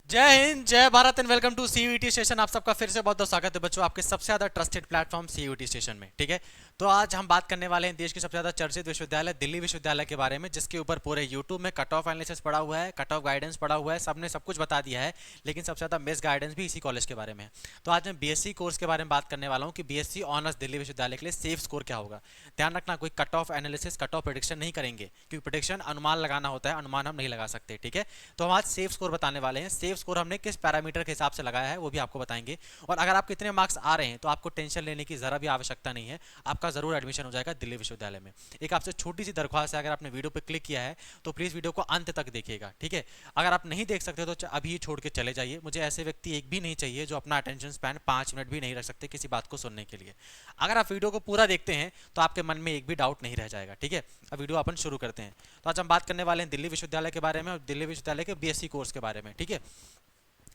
जय हिंद, जय Bharat and welcome to CUET station. आप सबका फिर से बहुत बहुत स्वागत है बच्चों, आपके सबसे ज्यादा ट्रस्टेड प्लेटफॉर्म सीयूईटी स्टेशन में। ठीक है, तो आज हम बात करने वाले हैं देश की सबसे ज्यादा चर्चित विश्वविद्यालय दिल्ली विश्वविद्यालय के बारे में, जिसके ऊपर पूरे यूट्यूब में कट ऑफ एनालिसिस पड़ा हुआ है, कट ऑफ गाइडेंस पड़ा हुआ है, सबने सब कुछ बता दिया है। लेकिन सबसे ज्यादा मिस गाइडेंस भी इसी कॉलेज के बारे में है। तो आज मैं बीएससी कोर्स के बारे में बात करने वाला हूँ कि बीएससी ऑनर्स दिल्ली विश्वविद्यालय के लिए सेफ स्कोर क्या होगा। ध्यान रखना, कोई cut off analysis, cut off prediction नहीं करेंगे, क्योंकि प्रेडिक्शन अनुमान लगाना होता है, अनुमान हम नहीं लगा सकते। ठीक है, तो हम आज सेफ स्कोर बताने वाले हैं। सेफ स्कोर हमने किस पैरामीटर के हिसाब से लगाया है वो भी आपको बताएंगे। और अगर आपके इतने मार्क्स आ रहे हैं तो आपको टेंशन लेने की जरा भी आवश्यकता नहीं है, आपका जरूर एडमिशन हो जाएगा दिल्ली विश्वविद्यालय में। एक आपसे छोटी सी दरख्वास्त है, अगर आपने वीडियो पे क्लिक किया है तो प्लीज वीडियो को अंत तक देखिएगा। ठीक है, अगर आप नहीं देख सकते तो अभी छोड़ के चले जाइए। मुझे ऐसे व्यक्ति एक भी नहीं चाहिए जो अपना अटेंशन स्पैन 5 मिनट भी नहीं रख सकते किसी बात को सुनने के लिए। अगर आप वीडियो को पूरा देखते हैं तो आपके मन में एक भी डाउट नहीं रह जाएगा। ठीक है, अब वीडियो अपन शुरू करते हैं। तो आज हम बात करने वाले हैं दिल्ली विश्वविद्यालय के बारे में और दिल्ली विश्वविद्यालय के बीएससी कोर्स के बारे में। ठीक है,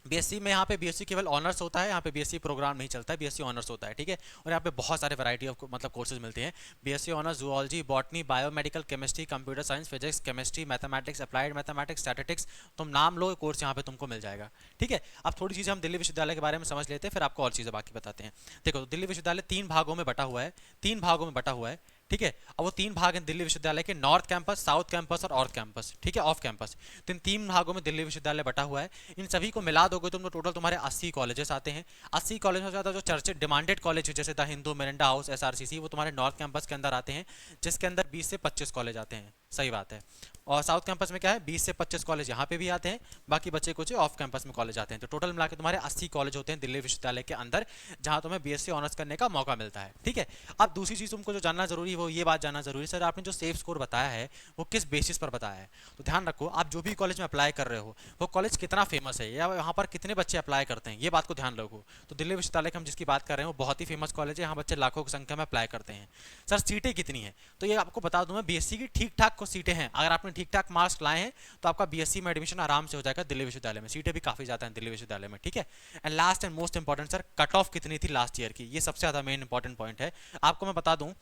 बीएससी में यहाँ पे बीएससी केवल ऑनर्स होता है, यहाँ पे बीएससी प्रोग्राम नहीं चलता है, बीएससी ऑनर्स होता है। ठीक है, और यहाँ पे बहुत सारे वैरायटी ऑफ मतलब कोर्सेज मिलते हैं। BSc honours zoology, botany, biomedical, chemistry, computer science, physics, chemistry, mathematics, applied mathematics, statistics, तुम नाम लो, कोर्स यहाँ पे तुमको मिल जाएगा। ठीक है, अब थोड़ी चीज़ें हम दिल्ली विश्वविद्यालय के बारे में समझ लेते हैं, फिर आपको और चीज़ें बाकी बताते हैं। देखो, तो दिल्ली विश्वविद्यालय 3 भागों में बटा हुआ है, 3 भागों में बटा हुआ है। ठीक है, अब वो 3 भाग हैं दिल्ली विश्वविद्यालय के, नॉर्थ कैंपस, साउथ कैंपस और ऑर्थ कैंपस। ठीक है, ऑफ कैंपस। तो इन 3 भागों में दिल्ली विश्वविद्यालय बटा हुआ है। इन सभी को मिला दोगे तुम तो टोटल तुम्हारे 80 कॉलेजेस आते हैं। 80 कॉलेज में ज़्यादा जो चर्चित डिमांडेड कॉलेज है, जैसे the Hindu, Miranda house, SRCC, वो तुम्हारे नॉर्थ कैंपस के अंदर आते हैं, जिसके अंदर 20 से 25 कॉलेज आते हैं। सही बात है। और साउथ कैंपस में क्या है, 20 से 25 कॉलेज यहाँ पे भी आते हैं, बाकी बच्चे कुछ ऑफ कैंपस में कॉलेज आते हैं। तो टोटल मिला के तुम्हारे 80 कॉलेज होते हैं दिल्ली विश्वविद्यालय के अंदर, जहाँ तुम्हें बीएससी ऑनर्स करने का मौका मिलता है। ठीक है, अब दूसरी चीज़ तुमको जो जानना जरूरी है वो ये बात जानना जरूरी है, सर आपने जो सेफ स्कोर बताया है वो किस बेसिस पर बताया है। तो ध्यान रखो, आप जो भी कॉलेज में अप्लाई कर रहे हो वो कॉलेज कितना फेमस है या वहाँ पर कितने बच्चे अप्लाई करते हैं, ये बात को ध्यान रखो। तो दिल्ली विश्वविद्यालय की हम जिसकी बात कर रहे हैं वो बहुत ही फेमस कॉलेज है, यहाँ बच्चे लाखों की संख्या में अप्लाई करते हैं। सर सीटें कितनी हैं, तो ये आपको बता दूं मैं, बीएससी की ठीक ठाक को सीटें हैं। अगर आपने ठीक ठाक मार्क्स लाए हैं तो आपका बीएससी में एडमिशन आराम से हो जाएगा दिल्ली विश्वविद्यालय में। सीटें भी काफ़ी ज़्यादा हैं दिल्ली विश्वविद्यालय में। ठीक है, and last and most important sir, cut off कितनी थी लास्ट ईयर की, ये सबसे ज़्यादा मेन इंपॉर्टेंट पॉइंट है। आपको मैं बता दूं,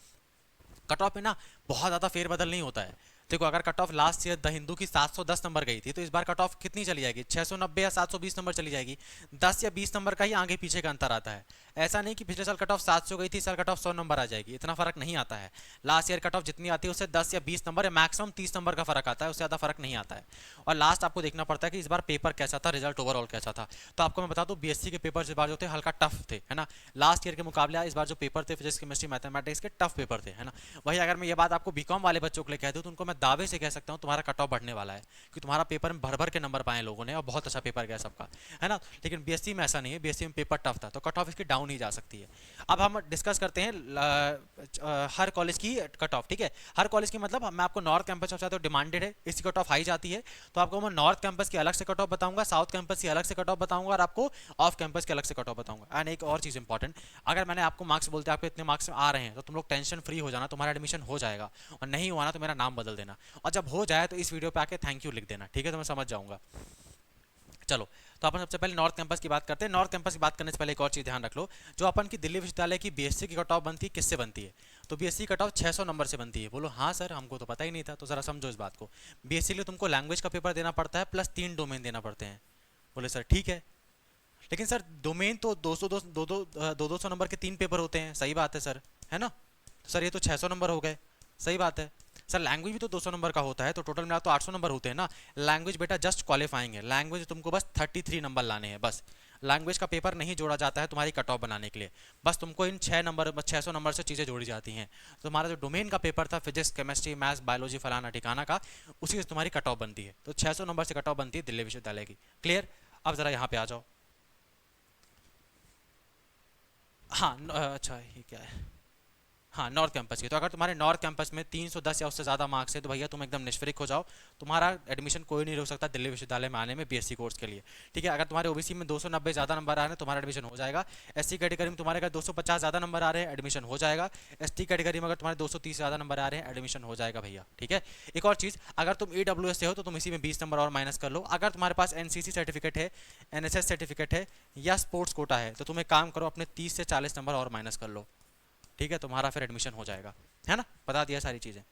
कट ऑफ में ना बहुत ज़्यादा फेरबदल नहीं होता है। देखो, अगर cut off last year the Hindu की 710 नंबर गई थी, तो इस बार कट ऑफ कितनी चली जाएगी, 690 या 720 नंबर चली जाएगी। 10 या 20 नंबर का ही आगे पीछे का अंतर आता है। ऐसा नहीं कि पिछले साल कट ऑफ 700 गई थी, इस साल कट ऑफ 100 नंबर आ जाएगी, इतना फर्क नहीं आता है। लास्ट ईयर कट ऑफ जितनी आती है उससे 10 या 20 नंबर या मैक्सिमम 30 नंबर का फर्क आता है, उससे ज़्यादा फर्क नहीं आता है। और लास्ट आपको देखना पड़ता है कि इस बार पेपर कैसा था, रिजल्ट ओवरऑल कैसा था। तो आपको मैं बता दूं, बीएससी के पेपर इस बार जो थे हल्का टफ थे, है ना। लास्ट ईयर के मुकाबले इस बार जो पेपर थे फिजिक्स, केमिस्ट्री, मैथमेटिक्स के टफ पेपर थे, है ना। वही अगर मैं ये बात आपको बीकॉम वाले बच्चों के लिए कह दूं तो उनको मैं दावे से कह सकता हूं तुम्हारा कट ऑफ बढ़ने वाला है, कि तुम्हारा पेपर में भर भर के नंबर पाए लोगों ने और बहुत अच्छा पेपर गया सबका, है ना। लेकिन बीएससी में ऐसा नहीं है, बीएससी में पेपर टफ था तो कट ऑफ इसकी डाउन ही जा सकती है। अब हम डिस्कस करते हैं हर कॉलेज की कट ऑफ। ठीक है, हर कॉलेज की मतलब मैं आपको नॉर्थ कैंपस सबसे ज़्यादा डिमांडेड है, इसकी कट ऑफ हाई जाती है। तो आपको मैं नॉर्थ कैंपस की अलग से कट ऑफ बताऊंगा, साउथ कैंपस की अलग से कट ऑफ बताऊंगा और आपको ऑफ कैंपस की अलग से कट ऑफ बताऊंगा। एंड एक और चीज़ इंपॉर्टेंट, अगर मैंने आपको मार्क्स बोलते आपको इतने मार्क्स आ रहे हैं तो तुम लोग टेंशन फ्री हो जाना, तुम्हारा एडमिशन हो जाएगा। और नहीं हुआ ना तो मेरा नाम बदल देना, और जब हो जाए तो इस वीडियो पे आके थैंक यू लिख देना। ठीक है, तो मैं समझ जाऊंगा। चलो, तो अपन सबसे पहले नॉर्थ कैंपस की बात करते हैं। नॉर्थ कैंपस की बात करने से पहले एक और चीज़ ध्यान रख लो, जो अपन की दिल्ली विश्वविद्यालय की बीएससी की कट ऑफ बनती है किससे बनती है, तो बीएससी कट ऑफ 600 नंबर से बनती है। बोलो हाँ सर, हमको तो पता ही नहीं था। तो ज़रा समझो इस बात को, बीएससी के लिए तुमको लैंग्वेज का पेपर देना पड़ता है प्लस 3 डोमेन देना पड़ते हैं। बोले सर ठीक है, लेकिन सर डोमेन तो 200 200 नंबर के 3 पेपर होते हैं। सही बात है सर, है ना। तो सर ये तो 600 नंबर हो गए। सही बात है सर, लैंग्वेज भी तो 200 नंबर का होता है, तो टोटल मिला तो 800 नंबर होते हैं ना। लैंग्वेज बेटा जस्ट क्वालिफाइंग है, लैंग्वेज तुमको बस 33 नंबर लाने हैं बस। लैंग्वेज का पेपर नहीं जोड़ा जाता है तुम्हारी कट ऑफ बनाने के लिए, बस तुमको इन 600 नंबर से चीज़ें जोड़ी जाती हैं। तो तुम्हारा जो डोमेन का पेपर था, फिजिक्स, केमिस्ट्री, मैथ्स, बायोलॉजी, फलाना ठिकाना का, उसी से तुम्हारी कट ऑफ बनती है। तो 600 नंबर से कट ऑफ बनती है दिल्ली विश्वविद्यालय की। क्लियर। अब जरा यहाँ पे आ जाओ। हाँ अच्छा ये क्या है, हाँ नॉर्थ कैंपस की। तो अगर तुम्हारे नॉर्थ कैंपस में 310 या उससे ज़्यादा मार्क्स है तो भैया तुम एकदम निष्फरिक हो जाओ, तुम्हारा एडमिशन कोई नहीं रोक सकता दिल्ली विश्वविद्यालय में आने में बीएससी कोर्स के लिए। ठीक है, अगर तुम्हारे ओबीसी में 290 ज़्यादा नंबर आ रहे हैं तुम्हारा एडमिशन हो जाएगा। एससी कैटेगरी में तुम्हारे अगर 250 ज़्यादा नंबर आ रहे हैं एडमिशन हो जाएगा। एसटी कैटेगरी में अगर तुम्हारे 230 ज़्यादा नंबर आ रहे हैं एडमिशन हो जाएगा भैया। ठीक है, एक और चीज़, अगर तुम ईडब्ल्यूएस से हो तो तुम इसी में 20 नंबर और माइनस कर लो। अगर तुम्हारे पास एनसीसी सर्टिफिकेट है, एनएसएस सर्टिफिकेट है या स्पोर्ट्स कोटा है तो तुम एक काम करो, अपने 30 से 40 नंबर और माइनस कर लो। ठीक है, तुम्हारा फिर एडमिशन हो जाएगा, है ना। बता दिया सारी चीज़ें।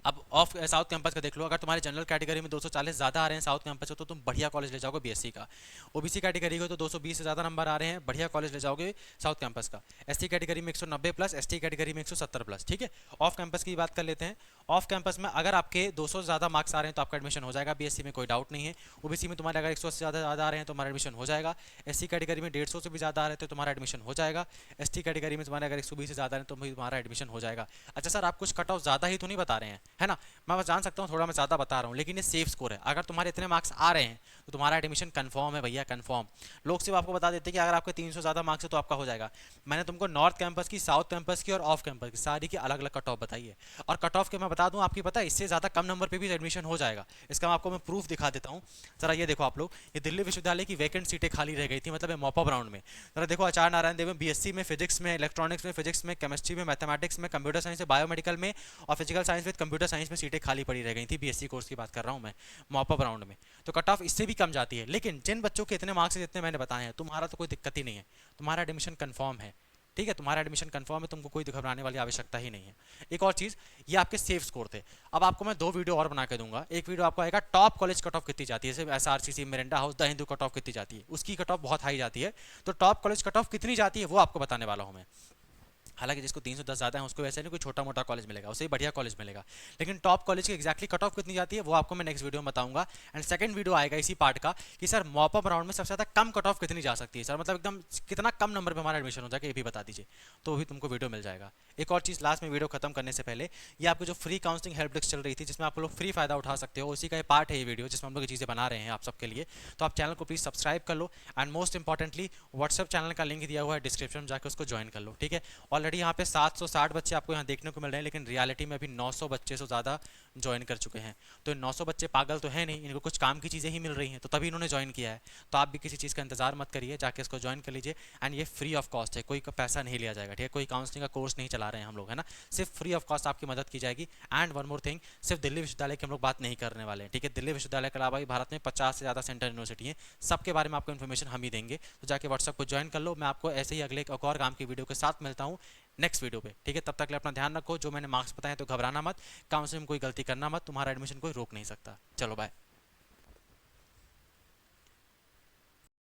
अब ऑफ साउथ कैंपस का देख लो, अगर तुम्हारे जनरल कैटेगरी में 240 ज़्यादा आ रहे हैं साउथ कैंपस से तो तुम बढ़िया कॉलेज ले जाओगे बीएससी का। ओबीसी कैटेगरी को तो 220 से ज़्यादा नंबर आ रहे हैं, बढ़िया कॉलेज ले जाओगे साउथ कैंपस का। एसटी कैटेगरी में 190 प्लस, एसटी कैटेगरी में 170 प्लस, ठीक है। ऑफ कैंपस की बात कर लेते हैं। ऑफ कैंपस में अगर आपके 200 से ज़्यादा मार्क्स आ रहे हैं तो आपका एडमिशन हो जाएगा बीएससी में, कोई डाउट नहीं है। ओबीसी में तुम्हारे अगर 100 से ज़्यादा आ रहे हैं तो तुम्हारा एडमिशन हो जाएगा। एससी कैटेगरी में 150 से भी ज़्यादा आ रहे हैं तो तुम्हारा एडमिशन हो जाएगा। एसटी कैटेगरी में तुम्हारे अगर 120 से ज़्यादा है तो तुम्हारा एडमिशन हो जाएगा। अच्छा सर, आप कुछ कट ऑफ ज़्यादा ही तो नहीं बता रहे हैं, है ना। मैं बस जान सकता हूँ थोड़ा मैं ज़्यादा बता रहा हूँ, लेकिन ये सेफ स्कोर है। अगर तुम्हारे इतने मार्क्स आ रहे हैं तो तुम्हारा एडमिशन कंफर्म है भैया, कंफर्म। लोग सिर्फ आपको बता देते हैं कि अगर आपके 300 ज़्यादा मार्क्स है तो आपका हो जाएगा। मैंने तुमको नॉर्थ कैंपस की, साउथ कैंपस की और ऑफ कैंपस की सारी की अलग अलग कट ऑफ बताई है। और कट ऑफ के मैं बता दूँ आपकी, पता है इससे ज़्यादा कम नंबर पर भी एडमिशन हो जाएगा। इसका मैं आपको प्रूफ दिखा देता हूँ। जरा ये देखो आप लोग, ये दिल्ली विश्वविद्यालय की वैकेंट सीटें खाली रह गई थी, मतलब मॉपअप राउंड में। जरा देखो, आचार्य नारायण देव में बीएससी में फिजिक्स में, इलेक्ट्रॉनिक्स में, फिजिक्स में, केमिस्ट्री में, मैथमेटिक्स में, कंप्यूटर साइंस में, बायोमेडिकल में और physical science with computer science में सीटें खाली पड़ी रह गई थी। बीएससी कोर्स की बात कर रहा हूँ मैं, मॉपअप राउंड में। तो कट ऑफ इससे भी कम जाती है। लेकिन जिन बच्चों के इतने मार्क्स जितने मैंने बताए हैं, तुम्हारा तो कोई दिक्कत ही नहीं है, तुम्हारा एडमिशन कंफर्म है, ठीक है। तुम्हारा एडमिशन कंफर्म है, तुमको कोई घबराने वाली आवश्यकता ही नहीं है। एक और चीज़, ये आपके सेफ स्कोर थे। अब आपको मैं 2 वीडियो और बना के दूंगा। एक वीडियो आपको आएगा टॉप कॉलेज कट ऑफ कितनी जाती है, जैसे SRCC, Miranda house, the Hindu cut off कितनी जाती है, उसकी कट ऑफ बहुत हाई जाती है। तो टॉप कॉलेज कट ऑफ कितनी जाती है वो आपको बताने वाला हूँ मैं। हालांकि जिसको 310 ज़्यादा है उसको वैसे नहीं कोई छोटा मोटा कॉलेज मिलेगा, उसे ही बढ़िया कॉलेज मिलेगा। लेकिन टॉप कॉलेज की एक्जैक्टली कट ऑफ कितनी जाती है वो आपको मैं नेक्स्ट वीडियो में बताऊंगा। एंड सेकंड वीडियो आएगा इसी पार्ट का कि सर मॉपअप राउंड में सबसे ज़्यादा कम कट ऑफ कितनी जा सकती है सर, मतलब एकदम कितना कम नंबर पर हमारा एडमिशन हो जाएगा ये भी बता दीजिए, तो भी तुमको वीडियो मिल जाएगा। एक और चीज़ लास्ट में वीडियो खत्म करने से पहले, ये आपको जो फ्री काउंसलिंग हेल्प डेस्क चल रही थी जिसमें आप लोग फ्री फायदा उठा सकते हो, उसी का पार्ट है ये वीडियो जिसमें हम लोग ये चीज़ें बना रहे हैं आप सबके लिए। तो आप चैनल को प्लीज़ सब्सक्राइब कर लो। And most importantly WhatsApp channel का लिंक दिया हुआ है डिस्क्रिप्शन में, जाकर उसको ज्वाइन कर लो, ठीक है। ऑलरेडी यहाँ पे 760 बच्चे आपको यहाँ देखने को मिल रहे हैं, लेकिन रियलिटी में अभी 900 बच्चे से ज़्यादा ज्वाइन कर चुके हैं। तो 900 बच्चे पागल तो है नहीं, इनको कुछ काम की चीज़ें ही मिल रही हैं, तो तभी इन्होंने ज्वाइन किया है। तो आप भी किसी चीज़ का इंतजार मत करिए, जाके इसको ज्वाइन कर लीजिए। एंड ये फ्री ऑफ कॉस्ट है, कोई पैसा नहीं लिया जाएगा, ठीक है। कोई काउंसलिंग का कोर्स नहीं चला रहे हैं हम लोग, है ना। सिर्फ फ्री ऑफ कॉस्ट आपकी मदद की जाएगी। एंड वन मोर थिंग, सिर्फ दिल्ली विश्वविद्यालय की हम लोग बात नहीं करने वाले हैं, ठीक है। दिल्ली विश्वविद्यालय के अलावा भी भारत में 50 से ज़्यादा सेंटर यूनिवर्सिटी हैं, सबके बारे में आपको इन्फॉर्मेशन हम ही देंगे। तो जाके व्हाट्सएप को ज्वाइन कर लो। मैं आपको ऐसे ही अगले एक और काम की वीडियो के साथ मिलता हूँ नेक्स्ट वीडियो पे, ठीक है। तब तक के लिए अपना ध्यान रखो। जो मैंने मार्क्स बताए तो घबराना मत, काउंसलिंग में कोई गलती करना मत, तुम्हारा एडमिशन कोई रोक नहीं सकता। चलो बाय।